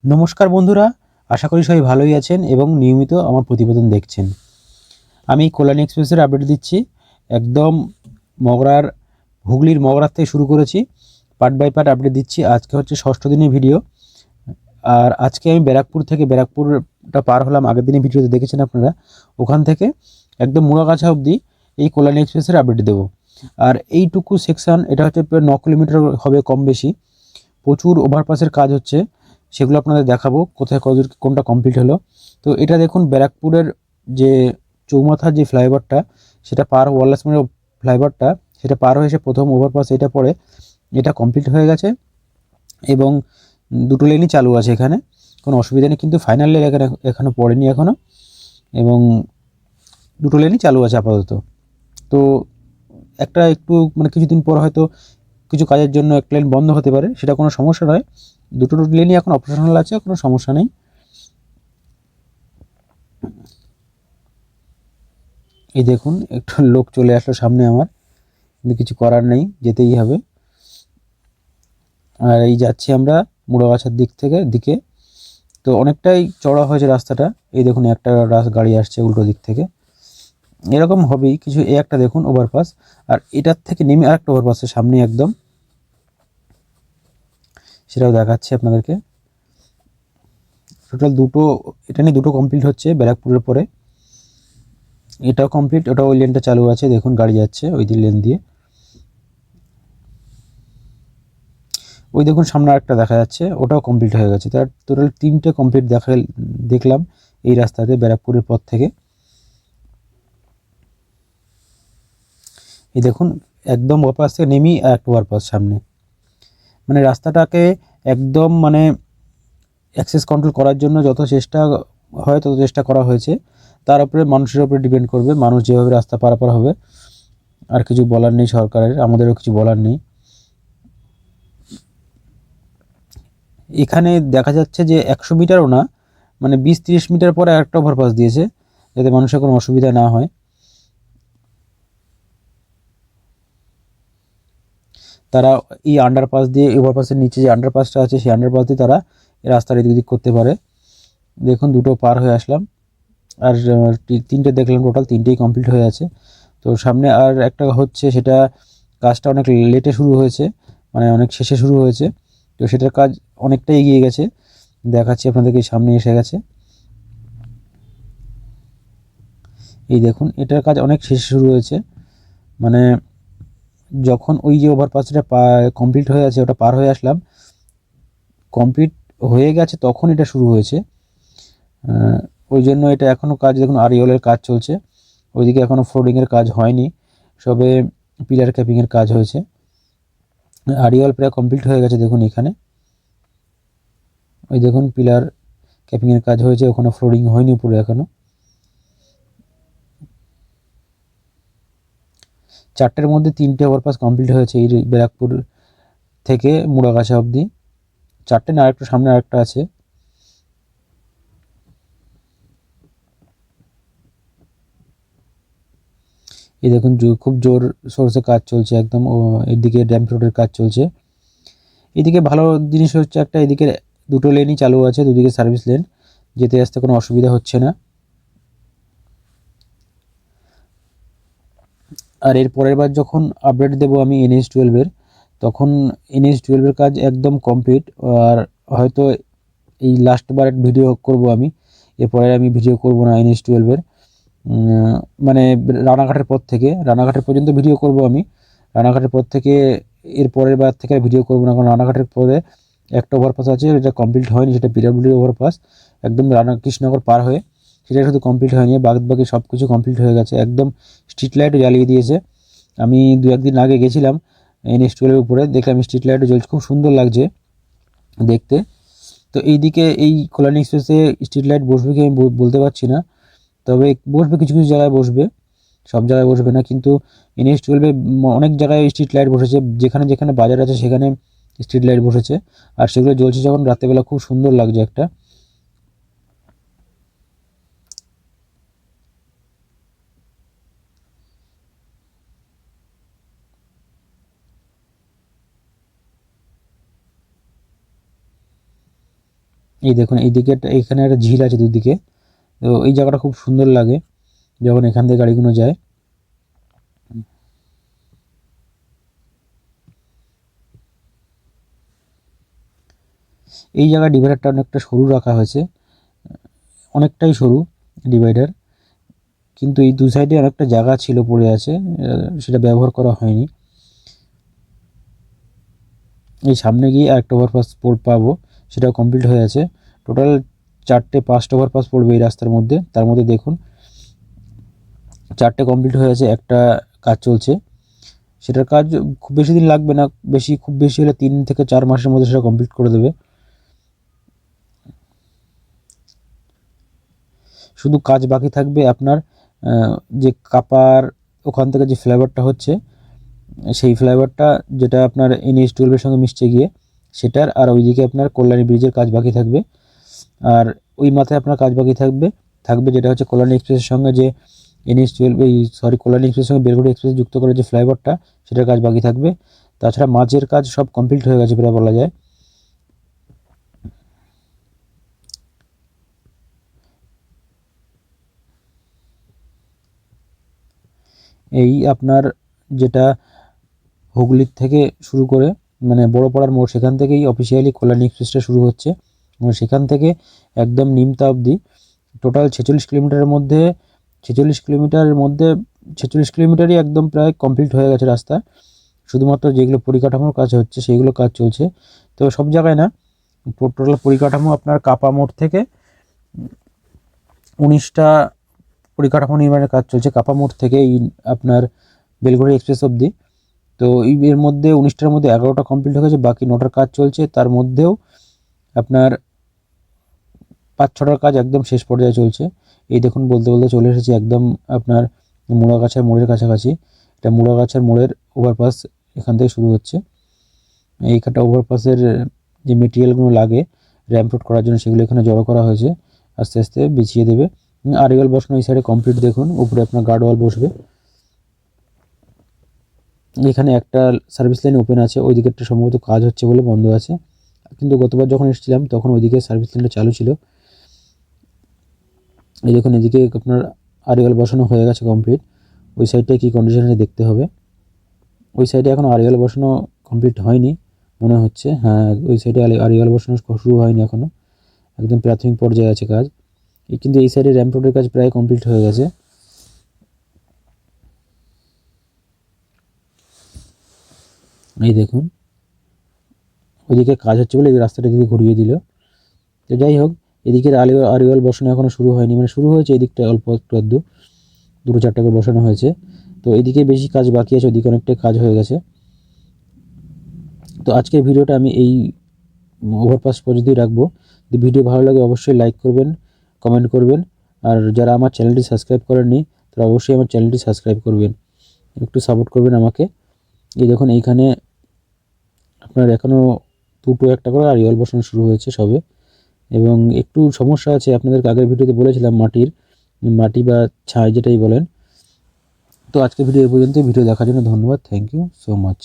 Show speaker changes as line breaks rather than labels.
নমস্কার বন্ধুরা, আশা করি সবাই ভালোই আছেন এবং নিয়মিত আমার প্রতিবেদন দেখছেন। আমি কল্যাণী এক্সপ্রেসের আপডেট দিচ্ছি। একদম মগরার হুগলির মগরার থেকে শুরু করেছি, পার্ট বাই পার্ট আপডেট দিচ্ছি। আজকে হচ্ছে ষষ্ঠ দিনের ভিডিও। আর আজকে আমি ব্যারাকপুরটা পার হলাম। আগের দিনের ভিডিওতে দেখেছেন আপনারা, ওখান থেকে একদম মুড়াগাছা অবধি এই কল্যাণী এক্সপ্রেসের আপডেট দেবো। আর এইটুকু সেকশন, এটা হচ্ছে প্রায় 9 কিলোমিটার হবে কম বেশি। প্রচুর ওভারপাসের কাজ হচ্ছে, সেগুলো আপনাদের দেখাবো কোথায় কত কোনটা কমপ্লিট হলো। তো এটা দেখুন, ব্যারাকপুরের যে চৌমাথার যে ফ্লাইওভারটা, সেটা পার ওয়ারলেস মোড়ের ফ্লাইওভারটা, সেটা পার হয়ে এসে প্রথম ওভারপাস এটা পড়ে, এটা কমপ্লিট হয়ে গেছে এবং দুটো লেনই চালু আছে। এখানে কোনো অসুবিধা নেই, কিন্তু ফাইনাল লেন এখানে পড়েনি এখনও, এবং দুটো লেনই চালু আছে আপাতত। তো একটা একটু মানে কিছুদিন পর হয়তো কিছু কাজের জন্য একটা লেন বন্ধ হতে পারে, সেটা কোনো সমস্যা নয়। দুটো লেনই এখন অপারেশনাল আছে, কোনো সমস্যা নেই। এই দেখুন, একটু লোক চলে আসলো সামনে আমার, কিন্তু কিছু করার নেই, যেতেই হবে। আর এই যাচ্ছি আমরা মুড়াগাছার দিকে। তো অনেকটাই চড়া হয়েছে রাস্তাটা। এই দেখুন, একটা গাড়ি আসছে উল্টো দিক থেকে। এরকম হবেই কিছু। এই একটা দেখুন ওভারপাস, আর এটার থেকে নেমে আর একটা ওভারপাসের সামনে একদম, সেটাও দেখাচ্ছি আপনাদেরকে। টোটাল দুটো, এটা নিয়ে দুটো কমপ্লিট হচ্ছে ব্যারাকপুরের পরে। এটাও কমপ্লিট, ওটা ওই লেনটা চালু আছে। দেখুন গাড়ি যাচ্ছে ওই দিক লেন দিয়ে। ওই দেখুন সামনে আরেকটা দেখা যাচ্ছে, ওটাও কমপ্লিট হয়ে গেছে। তার টোটাল তিনটে কমপ্লিট দেখলাম এই রাস্তাতে ব্যারাকপুরের পর থেকে। এই দেখুন, একদম ওভারপাস থেকে নেমেই একটা ওভারপাস সামনে। মানে রাস্তাটাকে একদম মানে অ্যাক্সেস কন্ট্রোল করার জন্য যত চেষ্টা হয় তত চেষ্টা করা হয়েছে। তার উপরে মানুষের উপরে ডিপেন্ড করবে, মানুষ যেভাবে রাস্তা পারাপার হবে। আর কিছু বলার নেই সরকারের, আমাদেরও কিছু বলার নেই। এখানে দেখা যাচ্ছে যে 100 মিটারও না, মানে 20-30 মিটার পরে একটা ওভারপাস দিয়েছে, যাতে মানুষের কোনো অসুবিধা না হয়। তারা এই আন্ডারপাস দিয়ে, ওভারপাসের নিচে যে আন্ডারপাসটা আছে, সেই আন্ডারপাস দিয়ে তারা রাস্তার এদিক ওদিক করতে পারে। দেখুন দুটো পার হয়ে আসলাম, আর তিনটে দেখলাম, টোটাল তিনটেই কমপ্লিট হয়ে আছে। তো সামনে আর একটা হচ্ছে, সেটা কাজটা অনেক লেটে শুরু হয়েছে, মানে অনেক শেষে শুরু হয়েছে। তো সেটার কাজ অনেকটা এগিয়ে গেছে, দেখাচ্ছি আপনাদেরকে। সামনে এসে গেছে, এই দেখুন এটার কাজ অনেক শেষে শুরু হয়েছে। মানে যখন ওই যে ওভারপাসটা কমপ্লিট হয়ে আছে, ওটা পার হয়ে আসলাম, কমপ্লিট হয়ে গেছে তখন এটা শুরু হয়েছে। ওই জন্য এটা এখনও কাজ দেখুন, আরিওলের কাজ চলছে। ওইদিকে এখনও ফ্লোরিংয়ের কাজ হয়নি, সবে পিলার ক্যাপিংয়ের কাজ হয়েছে। আরিওল প্রায় কমপ্লিট হয়ে গেছে দেখুন এখানে। ওই দেখুন পিলার ক্যাপিংয়ের কাজ হয়েছে, ওখানে ফ্লোরিং হয়নি উপরে এখনও। 4টের মধ্যে 3টে ওভারপাস কমপ্লিট হয়েছে এই ব্যারাকপুর থেকে মুড়াগাছা অবধি। 4টে না, আরেকটা সামনে আরেকটা আছে। এই দেখুন খুব জোর সোর্সে কাজ চলছে একদম। এদিকে ড্যাম্প রোডের কাজ চলছে। এদিকে ভালো জিনিস হচ্ছে একটা, এদিকে দুটো লেনই চালু আছে, দুদিকে সার্ভিস লেন, যেতে আসতে কোনো অসুবিধা হচ্ছে না। আর এর পরের বার যখন আপডেট দেবো আমি NH-12-এর, তখন NH-12-এর কাজ একদম কমপ্লিট। আর হয়তো এই লাস্ট বার ভিডিও করব আমি, এরপরে আমি ভিডিও করব না NH-12-এর। মানে রানাঘাটের পর্যন্ত ভিডিও করব আমি। রানাঘাটের পর থেকে, এর পরের বার থেকে ভিডিও করব না, কারণ রানাঘাটের পরে একটা ওভারপাস আছে, যেটা কমপ্লিট হয়নি, সেটা PWD ওভারপাস, একদম কৃষ্ণনগর পার হয়ে। সেটা শুধু কমপ্লিট হয়নি, বাকি সব কিছু কমপ্লিট হয়ে গেছে একদম। স্ট্রিট লাইটও জ্বালিয়ে দিয়েছে। আমি 2-1 দিন আগে গেছিলাম NH-12-এর উপরে, দেখলাম স্ট্রিট লাইটও জ্বলছে, খুব সুন্দর লাগছে দেখতে। তো এইদিকে এই কল্যাণী এক্সপ্রেসে স্ট্রিট লাইট বসবে কি আমি বলতে পারছি না, তবে বসবে কিছু কিছু জায়গায় বসবে, সব জায়গায় বসবে না। কিন্তু NH-12-এ অনেক জায়গায় স্ট্রিট লাইট বসেছে, যেখানে যেখানে বাজার আছে সেখানে স্ট্রিট লাইট বসেছে, আর সেগুলো জ্বলছে যখন রাত্রেবেলা, খুব সুন্দর লাগছে একটা। এই দেখুন এইদিকে এখানে একটা ঝিল আছে দুদিকে, তো এই জায়গাটা খুব সুন্দর লাগে যখন এখান থেকে গাড়িগুলো যায়। এই জায়গায় ডিভাইডারটা অনেকটা সরু রাখা হয়েছে, অনেকটাই সরু ডিভাইডার, কিন্তু এই দু সাইডে অনেকটা জায়গা ছিল পড়ে আছে, সেটা ব্যবহার করা হয়নি। এই সামনে গিয়ে আরেকটা ওভারপাস পাবো, সেটাও কমপ্লিট হয়ে আছে। টোটাল 4-5টা ওভারপাস পড়বে এই রাস্তার মধ্যে, তার মধ্যে দেখুন 4টে কমপ্লিট হয়ে আছে, একটা কাজ চলছে। সেটার কাজ খুব বেশি দিন লাগবে না, খুব বেশি হলে 3 থেকে 4 মাসের মধ্যে সেটা কমপ্লিট করে দেবে। শুধু কাজ বাকি থাকবে আপনার যে কাপার ওখান থেকে যে ফ্লাইওভারটা হচ্ছে, সেই ফ্লাইওভারটা যেটা আপনার NH-12 সঙ্গে মিশছে গিয়ে সেটার, আর ওইদিকে আপনার কল্যাণী ব্রিজের কাজ বাকি থাকবে। আর ওই মাথায় আপনার কাজ বাকি থাকবে যেটা হচ্ছে কল্যাণী এক্সপ্রেসের সঙ্গে যে কল্যাণী এক্সপ্রেসের সঙ্গে বেলগুড়ি এক্সপ্রেস যুক্ত করে যে ফ্লাইওভারটা, সেটার কাজ বাকি থাকবে। তাছাড়া মাঝের কাজ সব কমপ্লিট হয়ে গেছে প্রায় বলা যায়। এই আপনার যেটা হুগলির থেকে শুরু করে মানে বড়পাড়ার মোড়, সেখান থেকেই অফিসিয়ালি কল্যাণী এক্সপ্রেসটা শুরু হচ্ছে, এবং সেখান থেকে একদম নিমতা অবধি টোটাল 46 কিলোমিটারের মধ্যে 46 কিলোমিটারই একদম প্রায় কমপ্লিট হয়ে গেছে রাস্তা। শুধুমাত্র যেগুলো পরিকাঠামোর কাজ হচ্ছে সেইগুলো কাজ চলছে, তো সব জায়গায় না। টোটাল পরিকাঠামো আপনার কাপা মোড় থেকে 19টা পরিকাঠামো নির্মাণের কাজ চলছে কাপা মোড় থেকে এই আপনার বেলঘড়ি এক্সপ্রেস অবধি। তো এর মধ্যে 19টার মধ্যে 11টা কমপ্লিট হয়ে গেছে, বাকি 9টার কাজ চলছে। তার মধ্যেও আপনার 5-6টার কাজ একদম শেষ পর্যায়ে চলছে। এই দেখুন বলতে বলতে চলে এসেছি একদম আপনার মুড়াগাছার মোড়ের কাছাকাছি। এটা মুড়াগাছার মোড়ের ওভারপাস এখান থেকে শুরু হচ্ছে। এইখানটা ওভারপাসের যে মেটেরিয়ালগুলো লাগে র্যাম্প রোড করার জন্য, সেগুলো এখানে জড়ো করা হয়েছে, আস্তে আস্তে বিছিয়ে দেবে। আরইওয়াল বসানো এই সাইডে কমপ্লিট, দেখুন উপরে আপনার গার্ডওয়াল বসবে। এখানে একটা সার্ভিস লাইন ওপেন আছে, ওই দিকেরটা সম্ভবত কাজ হচ্ছে বলে বন্ধ আছে, কিন্তু গতবার যখন এসেছিলাম তখন ওইদিকে সার্ভিস লাইনটা চালু ছিল। এই দেখুন এদিকে আপনার আরইওয়াল বসানো হয়ে গেছে কমপ্লিট। ওই সাইডটায় কী কন্ডিশন আছে দেখতে হবে। ওই সাইডে এখন আরইওয়াল বসানো কমপ্লিট হয়নি মনে হচ্ছে, হ্যাঁ ওই সাইডে আরইওয়াল বসানো শুরু হয়নি এখনও, একদম প্রাথমিক পর্যায়ে আছে কাজ। কিন্তু এই সাইডে র্যাম্প রোডের কাজ প্রায় কমপ্লিট হয়ে গেছে। এই দেখুন ওইদিকে কাজ হচ্ছে বলে এই রাস্তাটা দিকে ঘুরিয়ে দিল। তো যাই হোক, এদিকের আরইওয়াল বসানো এখনও শুরু হয়নি, মানে শুরু হয়েছে এদিকটা অল্প একটু আধটু, 2-4টা করে বসানো হয়েছে। তো এদিকে বেশি কাজ বাকি আছে, ওদিকে অনেকটাই কাজ হয়ে গেছে। তো আজকের ভিডিওটা আমি এই ওভারপাস পর্যন্তই রাখবো। যদি ভিডিও ভালো লাগে অবশ্যই লাইক করবেন, কমেন্ট করবেন, আর যারা আমার চ্যানেলটি সাবস্ক্রাইব করেননি তারা অবশ্যই আমার চ্যানেলটি সাবস্ক্রাইব করবেন, একটু সাপোর্ট করবেন আমাকে। এই দেখুন এইখানে আপনার এখনও 2-1টা করে আরইওয়াল বসানো শুরু হয়েছে সবে, এবং একটু সমস্যা আছে, আপনাদেরকে আগের ভিডিওতে বলেছিলাম মাটি বা ছাই যেটাই বলেন। তো আজকের ভিডিও এই পর্যন্ত। ভিডিও দেখার জন্য ধন্যবাদ, থ্যাংক ইউ সো মাচ।